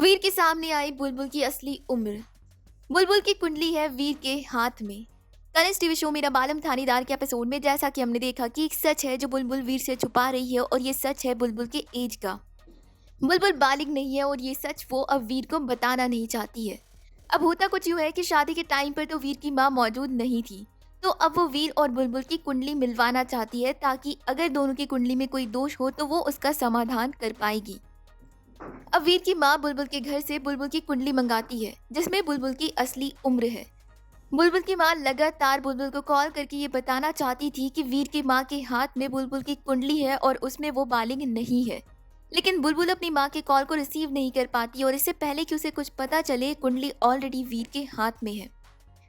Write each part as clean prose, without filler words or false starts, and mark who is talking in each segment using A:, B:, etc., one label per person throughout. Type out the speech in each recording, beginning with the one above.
A: वीर के सामने आई बुलबुल की असली उम्र। बुलबुल की कुंडली है वीर के हाथ में। कल इस टीवी शो मेरा बालम थानेदार के एपिसोड में जैसा कि हमने देखा कि एक सच है जो बुलबुल वीर से छुपा रही है, और ये सच है बुलबुल के एज का। बुलबुल बालिग नहीं है और ये सच वो अब वीर को बताना नहीं चाहती है। अब होता कुछ यूँ है कि शादी के टाइम पर तो वीर की माँ मौजूद नहीं थी, तो अब वो वीर और बुलबुल की कुंडली मिलवाना चाहती है, ताकि अगर दोनों की कुंडली में कोई दोष हो तो वो उसका समाधान कर पाएगी। अब वीर की माँ बुलबुल के घर से बुलबुल की कुंडली मंगाती है, जिसमें बुलबुल की असली उम्र है। बुलबुल की माँ लगातार बुलबुल को कॉल करके ये बताना चाहती थी कि वीर की माँ के हाथ में बुलबुल की कुंडली है और उसमें वो बालिग नहीं है। लेकिन बुलबुल अपनी माँ के कॉल को रिसीव नहीं कर पाती, और इससे पहले कि उसे कुछ पता चले कुंडली ऑलरेडी वीर के हाथ में है।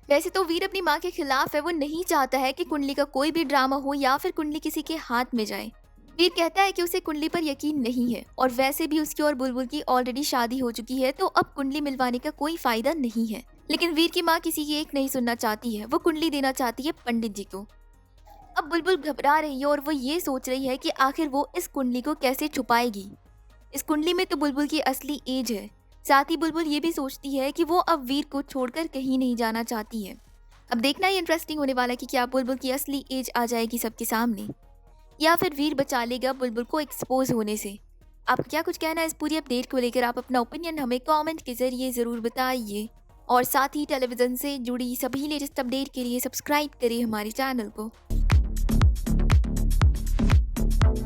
A: वैसे तो वीर अपनी माँ के खिलाफ है, वो नहीं चाहता है कि कुंडली का कोई भी ड्रामा हो या फिर कुंडली किसी के हाथ में जाए। वीर कहता है कि उसे कुंडली पर यकीन नहीं है, और वैसे भी उसकी और बुलबुल की ऑलरेडी शादी हो चुकी है, तो अब कुंडली मिलवाने का कोई फायदा नहीं है। लेकिन वीर की माँ किसी की एक नहीं सुनना चाहती है, वो कुंडली देना चाहती है पंडित जी को। अब बुलबुल घबरा रही है और वो ये सोच रही है कि आखिर वो इस कुंडली को कैसे छुपाएगी। इस कुंडली में तो बुलबुल की असली एज है। साथ ही बुलबुल ये भी सोचती है कि वो अब वीर को छोड़कर कहीं नहीं जाना चाहती है। अब देखना ही इंटरेस्टिंग होने वाला है कि क्या बुलबुल की असली एज आ जाएगी सबके सामने, या फिर वीर बचा लेगा बुलबुल को एक्सपोज होने से। आप क्या कुछ कहना है इस पूरी अपडेट को लेकर? आप अपना ओपिनियन हमें कमेंट के जरिए ज़रूर बताइए, और साथ ही टेलीविज़न से जुड़ी सभी लेटेस्ट अपडेट के लिए सब्सक्राइब करिए हमारे चैनल को।